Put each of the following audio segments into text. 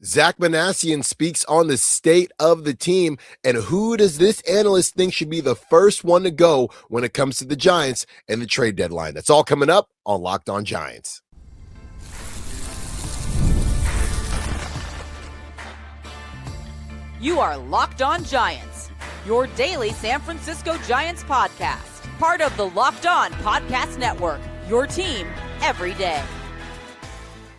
Zack Minasian speaks on the state of the team, and who does this analyst think should be the first one to go when it comes to the Giants and the trade deadline? That's all coming up on Locked On Giants. You are Locked On Giants, your daily San Francisco Giants podcast, part of the Locked On Podcast Network, your team every day.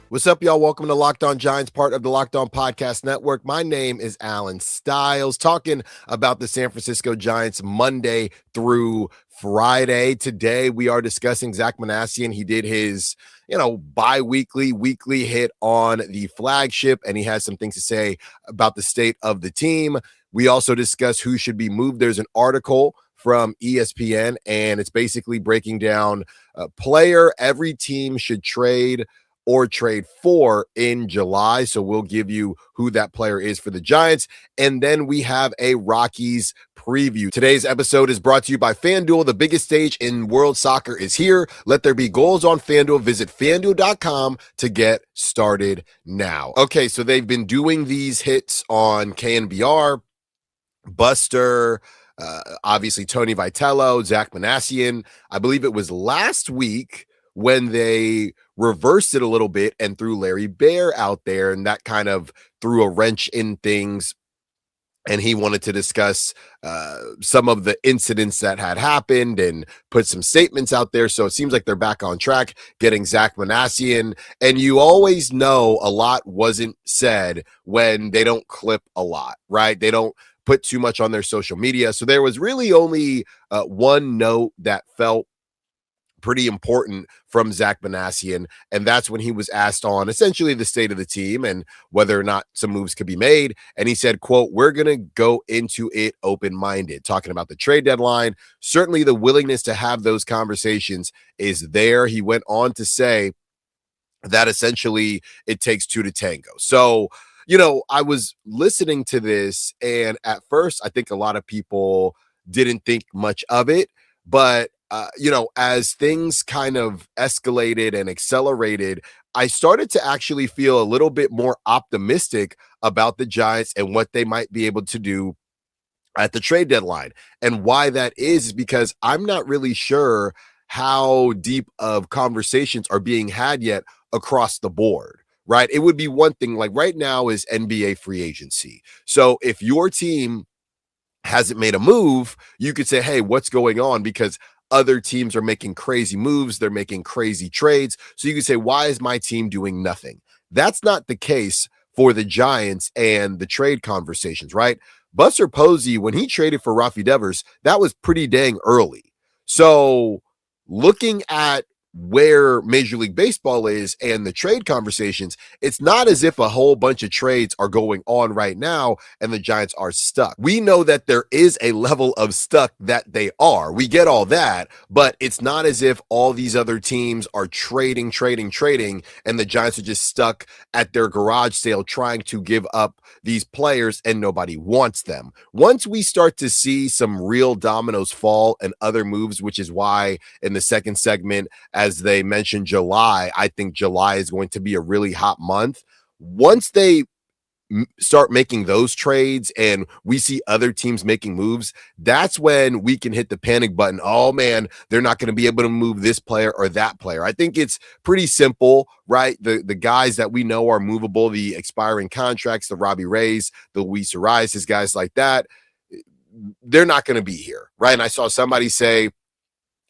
What's up, y'all? Welcome to Locked On Giants, part of the Locked On Podcast Network. My name is Alan Stiles, talking about the San Francisco Giants Monday through Friday. Today, we are discussing Zack Minasian. He did his, bi-weekly, weekly hit on the flagship, and he has some things to say about the state of the team. We also discuss who should be moved. There's an article from ESPN, and it's basically breaking down a player every team should trade or trade for in July. So we'll give you who that player is for the Giants. And then we have a Rockies preview. Today's episode is brought to you by FanDuel. The biggest stage in world soccer is here. Let there be goals on FanDuel. Visit FanDuel.com to get started now. Okay, so they've been doing these hits on KNBR, Buster, obviously Tony Vitello, Zack Minasian. I believe it was last week when they reversed it a little bit and threw Larry Bear out there, and that kind of threw a wrench in things. And he wanted to discuss some of the incidents that had happened and put some statements out there. So it seems like they're back on track, getting Zack Minasian. And you always know a lot wasn't said when they don't clip a lot, right? They don't put too much on their social media. So there was really only one note that felt pretty important from Zack Minasian, and that's when he was asked on essentially the state of the team and whether or not some moves could be made. And he said, quote, "We're going to go into it open-minded," talking about the trade deadline. Certainly the willingness to have those conversations is there. He went on to say that essentially it takes two to tango. So, I was listening to this, and at first I think a lot of people didn't think much of it, but as things kind of escalated and accelerated, I started to actually feel a little bit more optimistic about the Giants and what they might be able to do at the trade deadline. And why that is because I'm not really sure how deep of conversations are being had yet across the board, right? It would be one thing, like right now is NBA free agency. So if your team hasn't made a move, you could say, hey, what's going on? Because other teams are making crazy moves. They're making crazy trades. So you can say, why is my team doing nothing? That's not the case for the Giants and the trade conversations, right? Buster Posey, when he traded for Rafi Devers, that was pretty dang early. So looking at where Major League Baseball is and the trade conversations, it's not as if a whole bunch of trades are going on right now and the Giants are stuck. We know that there is a level of stuck that they are. We get all that, but it's not as if all these other teams are trading, and the Giants are just stuck at their garage sale trying to give up these players and nobody wants them. Once we start to see some real dominoes fall and other moves, which is why in the second segment, as they mentioned July, I think July is going to be a really hot month. Once they start making those trades and we see other teams making moves, that's when we can hit the panic button. Oh man, they're not going to be able to move this player or that player. I think it's pretty simple, right? The guys that we know are movable, the expiring contracts, the Robbie Rays, the Luis Arraez, guys like that, they're not going to be here, right? And I saw somebody say,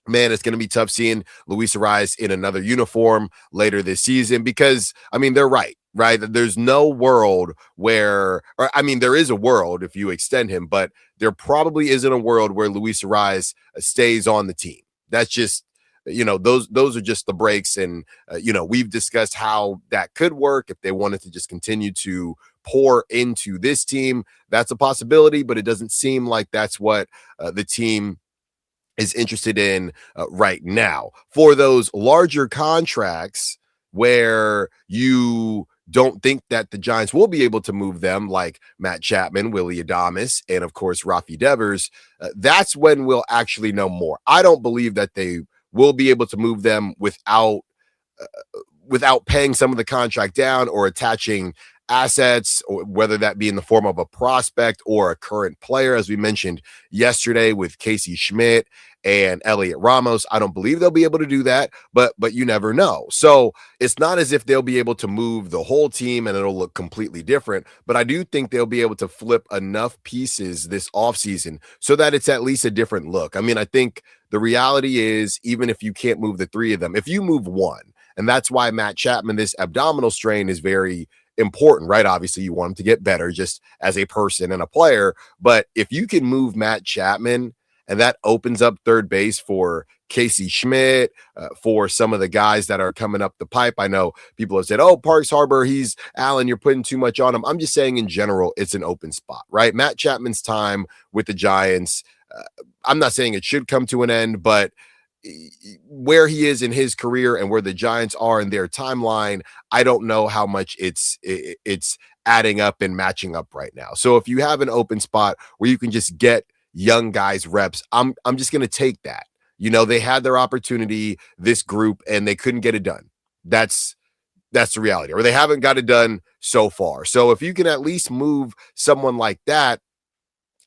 man, it's going to be tough seeing Luis Arraez in another uniform later this season because, they're right? There's no world where, there is a world if you extend him, but there probably isn't a world where Luis Arraez stays on the team. That's just, those are just the breaks. And, we've discussed how that could work if they wanted to just continue to pour into this team. That's a possibility, but it doesn't seem like that's what the team is interested in right now. For those larger contracts where you don't think that the Giants will be able to move them, like Matt Chapman, Willy Adames, and of course Rafi Devers, that's when we'll actually know more. I don't believe that they will be able to move them without paying some of the contract down or attaching assets, or whether that be in the form of a prospect or a current player, as we mentioned yesterday with Casey Schmidt and Elliot Ramos. I don't believe they'll be able to do that, but you never know. So it's not as if they'll be able to move the whole team and it'll look completely different, but I do think they'll be able to flip enough pieces this offseason so that it's at least a different look. I mean, I think the reality is, even if you can't move the three of them, if you move one, and that's why Matt Chapman, this abdominal strain is very important, right? Obviously, you want him to get better just as a person and a player. But if you can move Matt Chapman, and that opens up third base for Casey Schmidt, for some of the guys that are coming up the pipe. I know people have said, oh, Parks Harbor, Allen, you're putting too much on him. I'm just saying in general, it's an open spot, right? Matt Chapman's time with the Giants, I'm not saying it should come to an end, but where he is in his career and where the Giants are in their timeline, I don't know how much it's adding up and matching up right now. So if you have an open spot where you can just get young guys reps, I'm just going to take that. You know, they had their opportunity, this group, and they couldn't get it done. That's the reality, or they haven't got it done so far. So if you can at least move someone like that,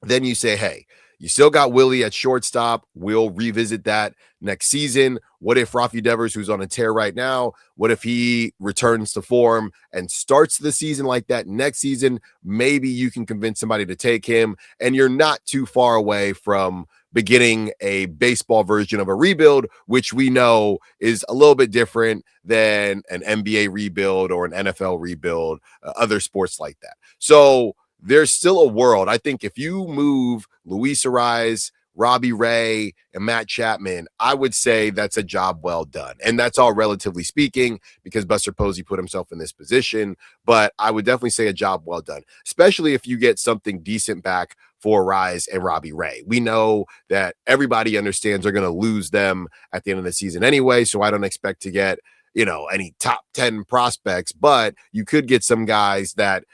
then you say, hey, you still got Willie at shortstop. We'll revisit that next season. What if Rafi Devers, who's on a tear right now, what if he returns to form and starts the season like that next season? Maybe you can convince somebody to take him, and you're not too far away from beginning a baseball version of a rebuild, which we know is a little bit different than an NBA rebuild or an NFL rebuild, other sports like that. So there's still a world. I think if you move Luis Arraez, Robbie Ray, and Matt Chapman, I would say that's a job well done. And that's all relatively speaking, because Buster Posey put himself in this position. But I would definitely say a job well done, especially if you get something decent back for Arraez and Robbie Ray. We know that everybody understands they're going to lose them at the end of the season anyway, so I don't expect to get any top 10 prospects, but you could get some guys that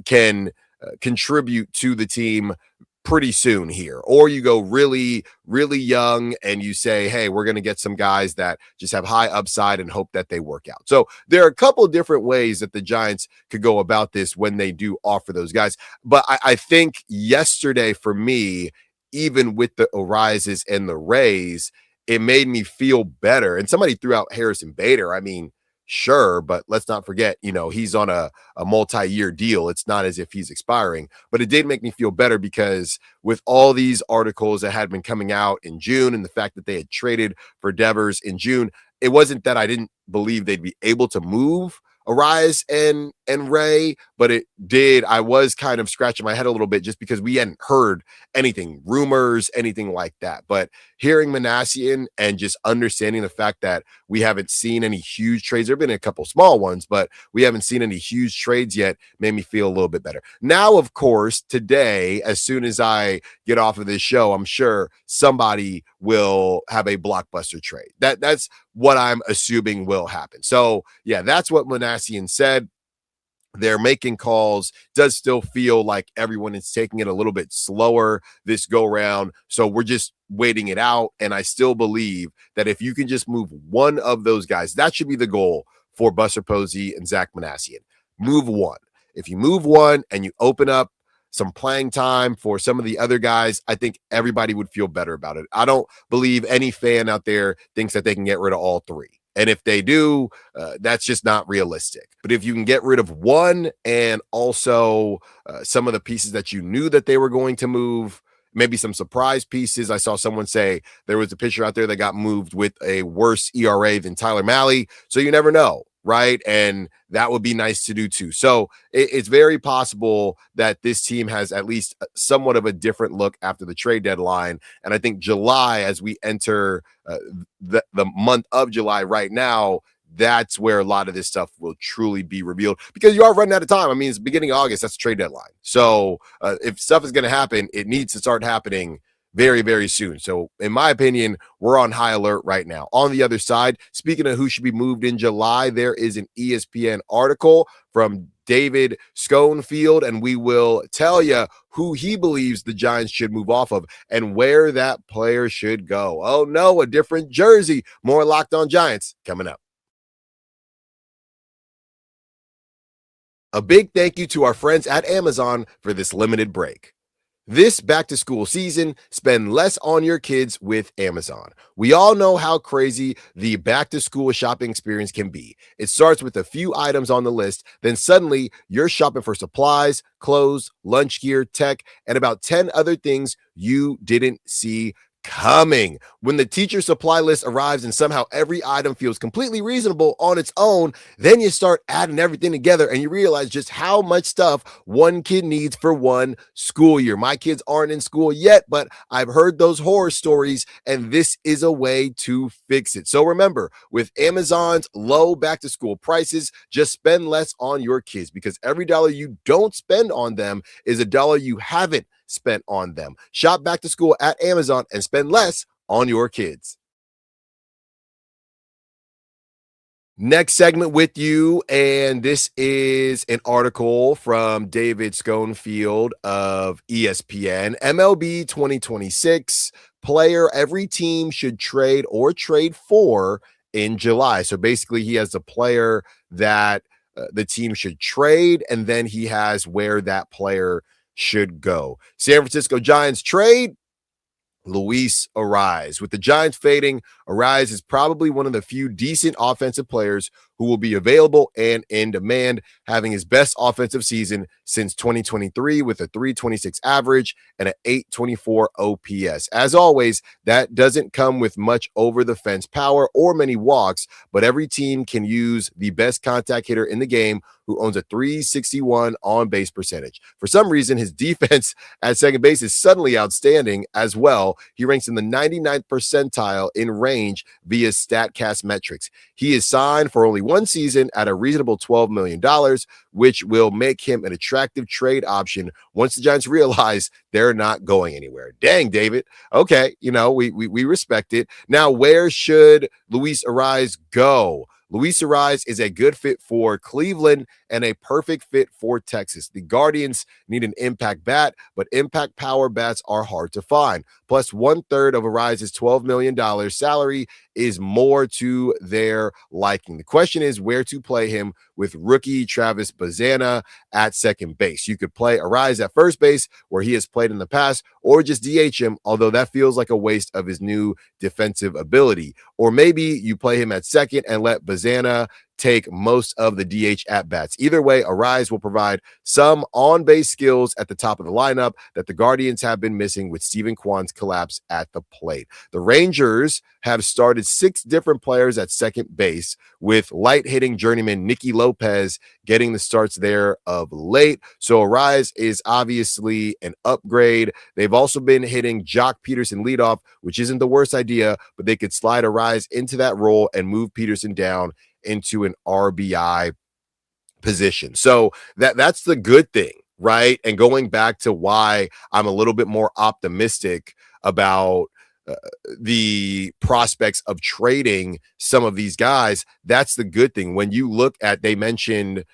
can contribute to the team pretty soon here. Or you go really, really young and you say, hey, we're going to get some guys that just have high upside and hope that they work out. So there are a couple of different ways that the Giants could go about this when they do offer those guys. But I think yesterday for me, even with the Arraezes and the Rays, it made me feel better. And somebody threw out Harrison Bader. I mean, sure, but let's not forget, he's on a multi-year deal. It's not as if he's expiring, but it did make me feel better because with all these articles that had been coming out in June and the fact that they had traded for Devers in June, it wasn't that I didn't believe they'd be able to move Arraez and Ray, but it did. I was kind of scratching my head a little bit just because we hadn't heard anything, rumors, anything like that. But hearing Minasian and just understanding the fact that we haven't seen any huge trades, there have been a couple small ones, but we haven't seen any huge trades yet, made me feel a little bit better. Now, of course, today, as soon as I get off of this show, I'm sure somebody will have a blockbuster trade. That's what I'm assuming will happen. So yeah, that's what Minasian said. They're making calls. Does still feel like everyone is taking it a little bit slower this go round. So we're just waiting it out. And I still believe that if you can just move one of those guys, that should be the goal for Buster Posey and Zack Minasian. Move one. If you move one and you open up some playing time for some of the other guys, I think everybody would feel better about it. I don't believe any fan out there thinks that they can get rid of all three. And if they do, that's just not realistic. But if you can get rid of one and also some of the pieces that you knew that they were going to move, maybe some surprise pieces. I saw someone say there was a pitcher out there that got moved with a worse ERA than Tyler Mahle. So you never know, right? And that would be nice to do too. So it's very possible that this team has at least somewhat of a different look after the trade deadline. And I think July, as we enter the month of July right now, that's where a lot of this stuff will truly be revealed, because you are running out of time. I mean, it's beginning of August. That's the trade deadline. So if stuff is going to happen, it needs to start happening very, very soon. So in my opinion, we're on high alert right now. On the other side, speaking of who should be moved in July, there is an ESPN article from David Schoenfield, and we will tell you who he believes the Giants should move off of and where that player should go. Oh no, a different jersey. More Locked On Giants coming up. A big thank you to our friends at Amazon for this limited break. This back to school season, spend less on your kids with Amazon. We all know how crazy the back to school shopping experience can be. It starts with a few items on the list, then suddenly you're shopping for supplies, clothes, lunch gear, tech, and about 10 other things you didn't see coming. When the teacher supply list arrives and somehow every item feels completely reasonable on its own, then you start adding everything together and you realize just how much stuff one kid needs for one school year. My kids aren't in school yet, but I've heard those horror stories, and this is a way to fix it. So remember, with Amazon's low back to school prices, just spend less on your kids, because every dollar you don't spend on them is a dollar you haven't spent on them. Shop back to school at Amazon and spend less on your kids. Next segment with you, and this is an article from David Schoenfield of ESPN. MLB 2026 player every team should trade or trade for in July. So basically, he has a player that the team should trade, and then he has where that player should go. San Francisco Giants trade Luis Arraez. With the Giants fading, Arraez is probably one of the few decent offensive players who will be available and in demand, having his best offensive season since 2023 with a 326 average and an 824 OPS. As always, that doesn't come with much over the fence power or many walks, but every team can use the best contact hitter in the game who owns a 361 on base percentage. For some reason, his defense at second base is suddenly outstanding as well. He ranks in the 99th percentile in range via StatCast metrics. He is signed for only one season at a reasonable $12 million, which will make him an attractive trade option once the Giants realize they're not going anywhere. Dang, David. Okay, we respect it. Now, where should Luis Arraez go? Luis Arraez is a good fit for Cleveland and a perfect fit for Texas. The Guardians need an impact bat, but impact power bats are hard to find. Plus, 1/3 of Arraez's $12 million salary is more to their liking. The question is where to play him with rookie Travis Bazana at second base. You could play Arraez at first base, where he has played in the past, or just DH him, although that feels like a waste of his new defensive ability. Or maybe you play him at second and let Bazana take most of the DH at-bats. Either way, Arraez will provide some on-base skills at the top of the lineup that the Guardians have been missing with Steven Kwan's collapse at the plate. The Rangers have started 6 different players at second base, with light-hitting journeyman Nicky Lopez getting the starts there of late. So Arraez is obviously an upgrade. They've also been hitting Jock Peterson leadoff, which isn't the worst idea, but they could slide Arraez into that role and move Peterson down into an RBI position. So that's the good thing, right? And going back to why I'm a little bit more optimistic about the prospects of trading some of these guys, that's the good thing. When you look at, David mentioned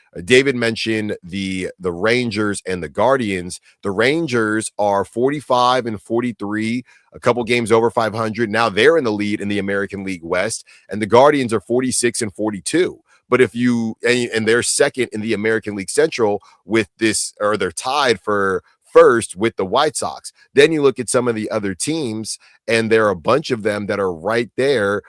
the Rangers and the Guardians. The Rangers are 45 and 43, a couple games over 500. Now they're in the lead in the American League West, and the Guardians are 46 and 42. But if you, and they're second in the American League Central with this, or they're tied for first with the White Sox. Then you look at some of the other teams, and there are a bunch of them that are right there,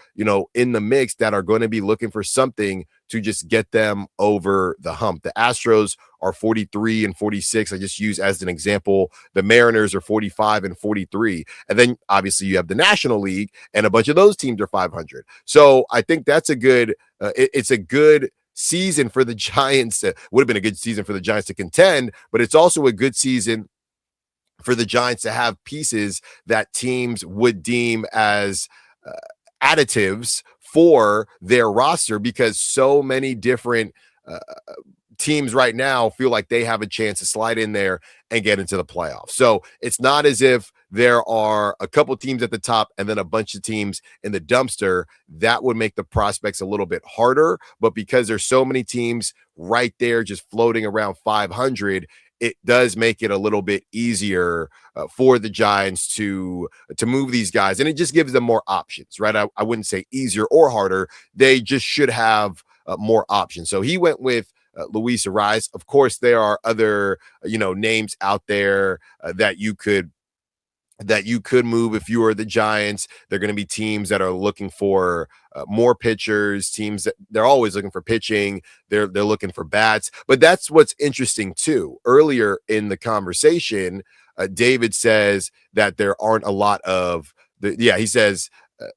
in the mix, that are going to be looking for something to just get them over the hump. The Astros are 43 and 46. I just use as an example. The Mariners are 45 and 43. And then obviously you have the National League, and a bunch of those teams are 500. So I think that's a good, it's a good season for the Giants. Would have been a good season for the Giants to contend, but it's also a good season for the Giants to have pieces that teams would deem as additives for their roster, because so many different teams right now feel like they have a chance to slide in there and get into the playoffs. So it's not as if there are a couple teams at the top and then a bunch of teams in the dumpster. That would make the prospects a little bit harder. But because there's so many teams right there just floating around 500, it does make it a little bit easier for the Giants to move these guys. And it just gives them more options, right? I wouldn't say easier or harder. They just should have more options. So he went with Luis Arraez. Of course, there are other, names out there that you could move if you are the Giants. They're going to be teams that are looking for more pitchers, teams that they're always looking for pitching. They're looking for bats. But that's what's interesting too. Earlier in the conversation, David says that there aren't a lot of he says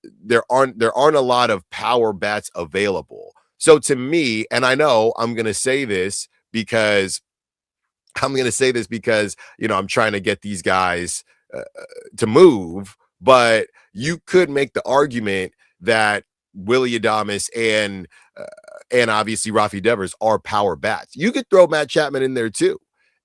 there aren't a lot of power bats available. So to me, and I know I'm going to say this because I'm trying to get these guys to move, but you could make the argument that Willy Adames and obviously Rafi Devers are power bats. You could throw Matt Chapman in there too.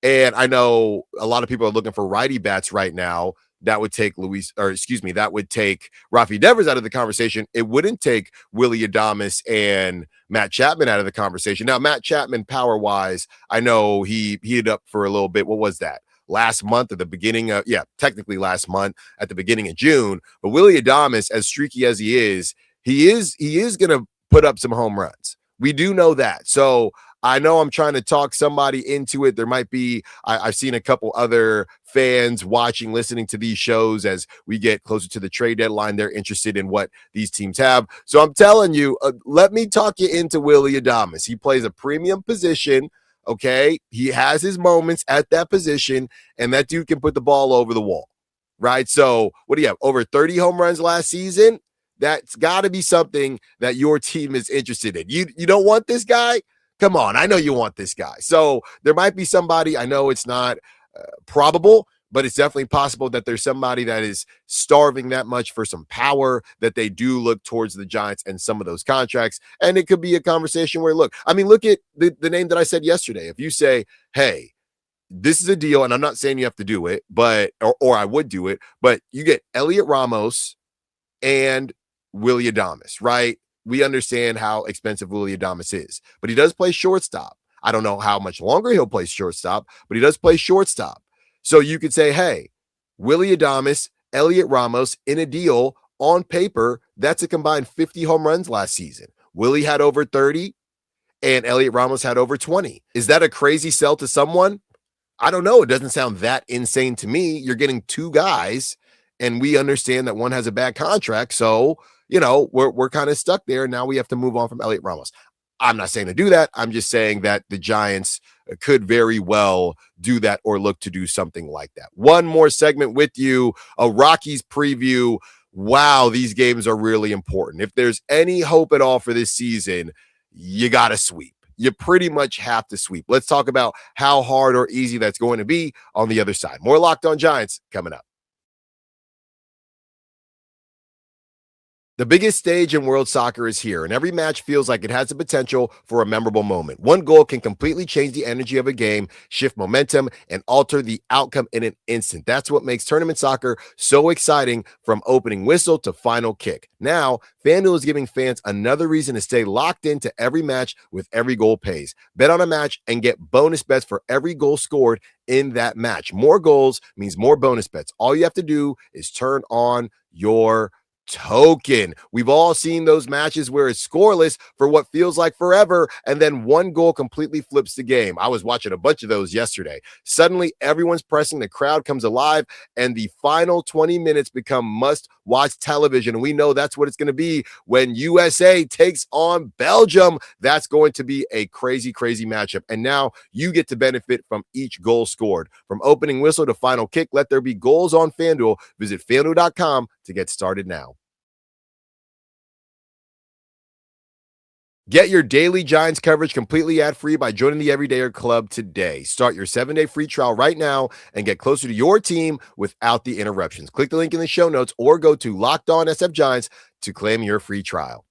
And I know a lot of people are looking for righty bats right now. That would take that would take Rafi Devers out of the conversation. It wouldn't take Willy Adames and Matt Chapman out of the conversation. Now, Matt Chapman, power-wise, I know he heated up for a little bit. What was that? Last month at the beginning of, technically last month at the beginning of June. But Willy Adames, as streaky as he is going to put up some home runs. We do know that. So I know I'm trying to talk somebody into it. There might be, I've seen a couple other fans watching, listening to these shows as we get closer to the trade deadline. They're interested in what these teams have. So I'm telling you, let me talk you into Willy Adames. He plays a premium position. Okay. He has his moments at that position, and that dude can put the ball over the wall. Right. So what do you have? Over 30 home runs last season. That's got to be something that your team is interested in. You don't want this guy? Come on, I know you want this guy. So there might be somebody, I know it's not probable, but it's definitely possible that there's somebody that is starving that much for some power that they do look towards the Giants and some of those contracts. And it could be a conversation where, look at the name that I said yesterday. If you say, hey, this is a deal, and I'm not saying you have to do it, but or I would do it, but you get Elliot Ramos and Willy Adames, right? We understand how expensive Willy Adames is, but he does play shortstop. I don't know how much longer he'll play shortstop, but he does play shortstop. So you could say, hey, Willy Adames, Elliot Ramos in a deal on paper, that's a combined 50 home runs last season. Willie had over 30 and Elliot Ramos had over 20. Is that a crazy sell to someone? I don't know. It doesn't sound that insane to me. You're getting two guys, and we understand that one has a bad contract. So, we're kind of stuck there. Now we have to move on from Elliot Ramos. I'm not saying to do that. I'm just saying that the Giants could very well do that or look to do something like that. One more segment with you, a Rockies preview. Wow, these games are really important. If there's any hope at all for this season, you got to sweep. You pretty much have to sweep. Let's talk about how hard or easy that's going to be on the other side. More Locked On Giants coming up. The biggest stage in world soccer is here, and every match feels like it has the potential for a memorable moment. One goal can completely change the energy of a game, shift momentum, and alter the outcome in an instant. That's what makes tournament soccer so exciting, from opening whistle to final kick. Now, FanDuel is giving fans another reason to stay locked into every match with every goal pays. Bet on a match and get bonus bets for every goal scored in that match. More goals means more bonus bets. All you have to do is turn on your token. We've all seen those matches where it's scoreless for what feels like forever, and then one goal completely flips the game. I was watching a bunch of those yesterday. Suddenly, everyone's pressing, the crowd comes alive, and the final 20 minutes become must-watch television. And we know that's what it's going to be when USA takes on Belgium. That's going to be a crazy, crazy matchup. And now you get to benefit from each goal scored. From opening whistle to final kick, let there be goals on FanDuel. Visit FanDuel.com to get started now. Get your daily Giants coverage completely ad-free by joining the Everydayer Club today. Start your 7-day free trial right now and get closer to your team without the interruptions. Click the link in the show notes or go to Locked On SF Giants to claim your free trial.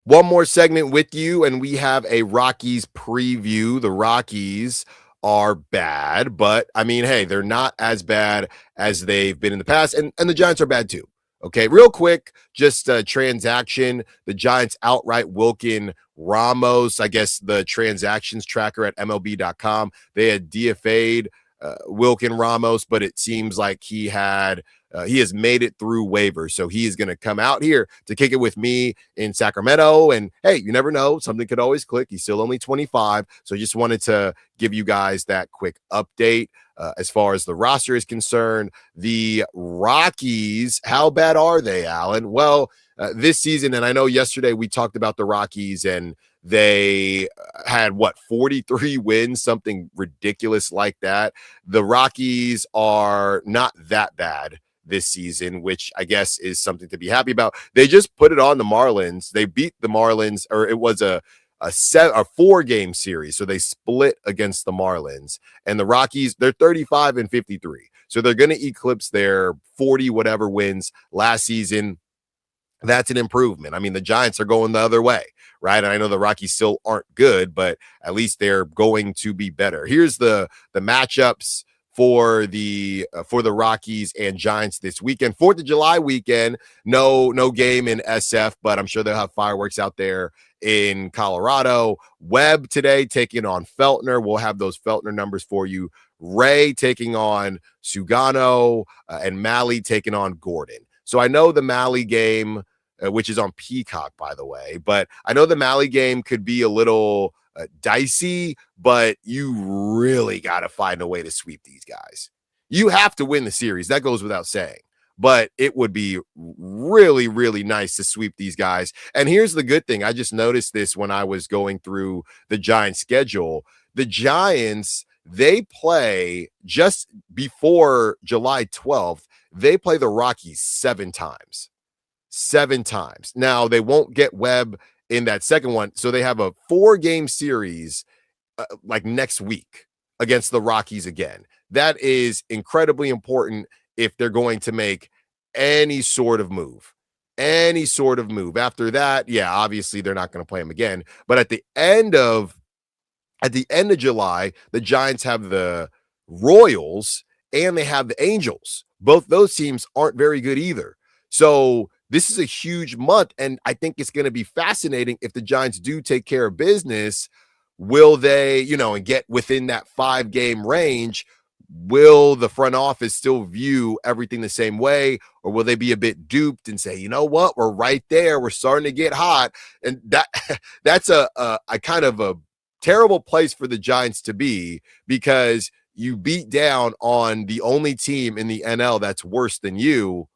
One more segment with you, and we have a Rockies preview. The Rockies are bad, but I mean, hey, they're not as bad as they've been in the past, and the Giants are bad too. Okay, real quick, just a transaction. The Giants outright Wilkin Ramos. I guess the transactions tracker at MLB.com, they had DFA'd Wilkin Ramos, but it seems like he has made it through waivers. So he is going to come out here to kick it with me in Sacramento. And hey, you never know. Something could always click. He's still only 25. So just wanted to give you guys that quick update. As far as the roster is concerned, the Rockies, how bad are they, Alan? Well, this season, and I know yesterday we talked about the Rockies and they had 43 wins, something ridiculous like that. The Rockies are not that bad this season, which I guess is something to be happy about. They just put it on the Marlins. They beat the Marlins, or it was a 4-game series. So they split against the Marlins, and the Rockies, they're 35-53. So they're going to eclipse their 40 whatever wins last season. That's an improvement. I mean, the Giants are going the other way, right? And I know the Rockies still aren't good, but at least they're going to be better. Here's the matchups for the Rockies and Giants this weekend. 4th of July weekend, no game in SF, but I'm sure they'll have fireworks out there in Colorado. Webb today taking on Feltner. We'll have those Feltner numbers for you. Ray taking on Sugano, and Malley taking on Gordon. So I know the Malley game, which is on Peacock, by the way, but I know the Malley game could be a little dicey, but you really got to find a way to sweep these guys. You have to win the series. That goes without saying, but it would be really, really nice to sweep these guys. And here's the good thing. I just noticed this when I was going through the Giants schedule. The Giants, they play just before July 12th, they play the Rockies 7 times. 7 times. Now, they won't get Webb in that second one. So they have a 4-game series like next week against the Rockies again. That is incredibly important if they're going to make any sort of move. Any sort of move. After that, yeah, obviously they're not going to play them again. But at the end of July, the Giants have the Royals and they have the Angels. Both those teams aren't very good either. So this is a huge month, and I think it's going to be fascinating if the Giants do take care of business. Will they, and get within that 5-game range? Will the front office still view everything the same way, or will they be a bit duped and say, you know what, we're right there, we're starting to get hot? And that's a kind of a terrible place for the Giants to be, because you beat down on the only team in the NL that's worse than you.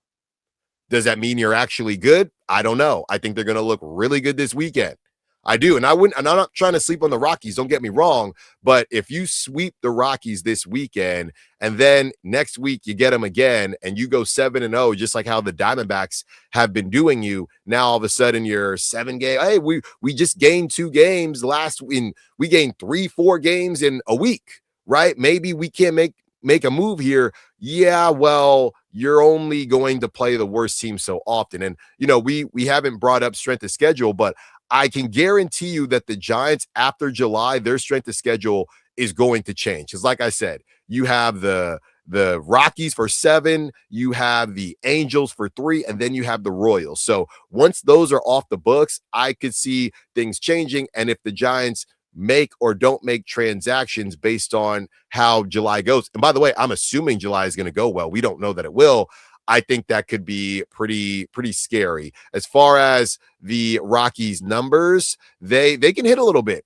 Does that mean you're actually good? I don't know. I think they're going to look really good this weekend. I do. And I'm not trying to sleep on the Rockies. Don't get me wrong. But if you sweep the Rockies this weekend and then next week you get them again and you go 7-0, just like how the Diamondbacks have been doing you, now all of a sudden you're 7 games. Hey, we just gained 2 games last week. We gained 3-4 games in a week, right? Maybe we can't make a move here. Yeah, well, you're only going to play the worst team so often. And, we haven't brought up strength of schedule, but I can guarantee you that the Giants after July, their strength of schedule is going to change. Because like I said, you have the Rockies for 7, you have the Angels for 3, and then you have the Royals. So once those are off the books, I could see things changing. And if the Giants make or don't make transactions based on how July goes. And by the way, I'm assuming July is going to go well. We don't know that it will. I think that could be pretty scary. As far as the Rockies numbers, they can hit a little bit.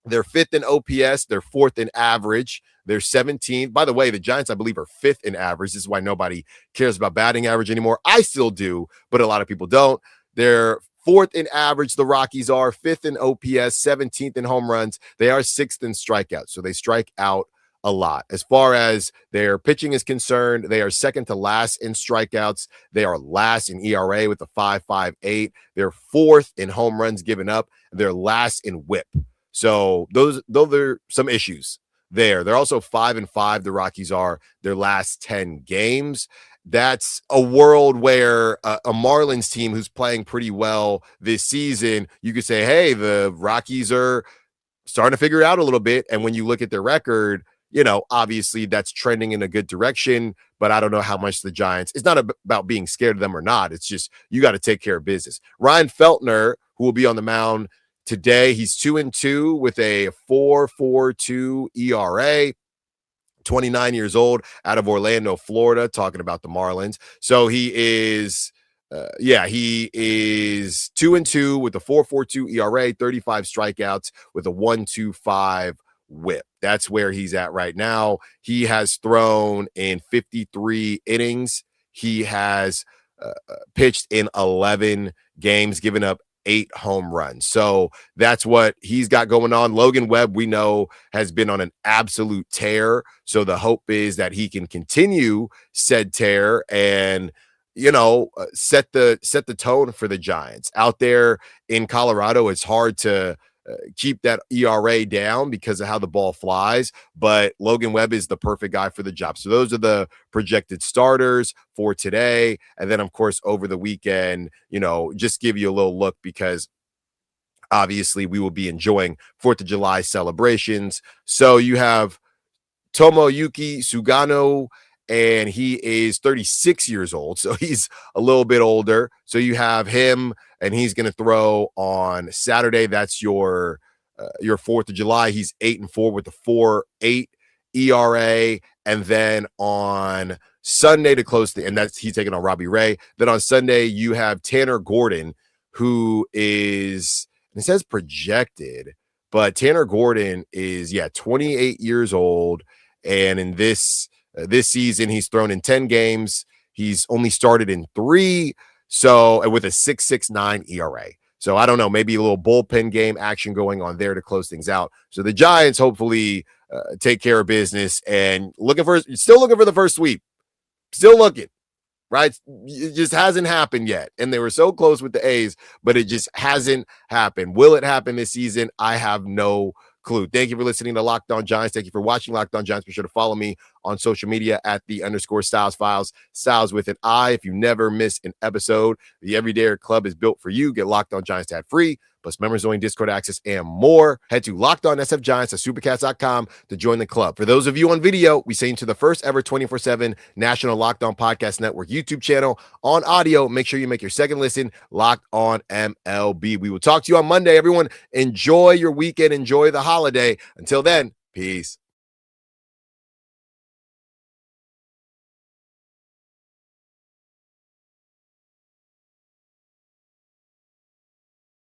They're 5th in OPS. They're 4th in average. They're 17th. By the way, the Giants, I believe, are 5th in average. This is why nobody cares about batting average anymore. I still do, but a lot of people don't. They're 4th in average, the Rockies are 5th in OPS, 17th in home runs. They are 6th in strikeouts, so they strike out a lot. As far as their pitching is concerned, they are 2nd to last in strikeouts. They are last in ERA with a 5.58. They're 4th in home runs given up. They're last in WHIP. So those are some issues there. They're also 5-5. The Rockies are their last 10 games. That's a world where a Marlins team who's playing pretty well this season, you could say, hey, the Rockies are starting to figure it out a little bit. And when you look at their record, obviously that's trending in a good direction, but I don't know how much the Giants, it's not about being scared of them or not. It's just, you got to take care of business. Ryan Feltner, who will be on the mound today, he's 2-2 with a 4.42 ERA. 29 years old, out of Orlando, Florida, talking about the Marlins. So he is, he is 2-2 with a 4.42 ERA, 35 strikeouts with a 1.25 whip. That's where he's at right now. He has thrown in 53 innings. He has pitched in 11 games, given up 8 home runs. So that's what he's got going on. Logan Webb, we know, has been on an absolute tear. So the hope is that he can continue said tear and, set the tone for the Giants. Out there in Colorado, it's hard to keep that ERA down because of how the ball flies, but Logan Webb is the perfect guy for the job. So those are the projected starters for today. And then, of course, over the weekend, just give you a little look because obviously we will be enjoying 4th of July celebrations. So you have Tomoyuki Sugano, and he is 36 years old, so he's a little bit older. So you have him, and he's going to throw on Saturday. That's your 4th of July. He's 8-4 with a 4.8 ERA, and then on Sunday to close he's taking on Robbie Ray. Then on Sunday you have Tanner Gordon, who is, it says projected, but Tanner Gordon is 28 years old, and in this season, he's thrown in 10 games. He's only started in 3, so with a 6.69 ERA. So I don't know, maybe a little bullpen game action going on there to close things out. So the Giants hopefully take care of business and still looking for the first sweep. Still looking, right? It just hasn't happened yet. And they were so close with the A's, but it just hasn't happened. Will it happen this season? I have no clue. Thank you for listening to Locked On Giants. Thank you for watching Locked On Giants. Be sure to follow me on social media at @_Styles Files, Styles with an I. If you never miss an episode, the Everydayer Club is built for you. Get Locked On Giants ad free, plus members only Discord access and more. Head to Locked On SFGiants at supercats.com to join the club. For those of you on video, we send you to the first ever 24/7 National Locked On Podcast Network YouTube channel. On audio, make sure you make your second listen Locked On MLB. We will talk to you on Monday. Everyone, enjoy your weekend. Enjoy the holiday. Until then, peace.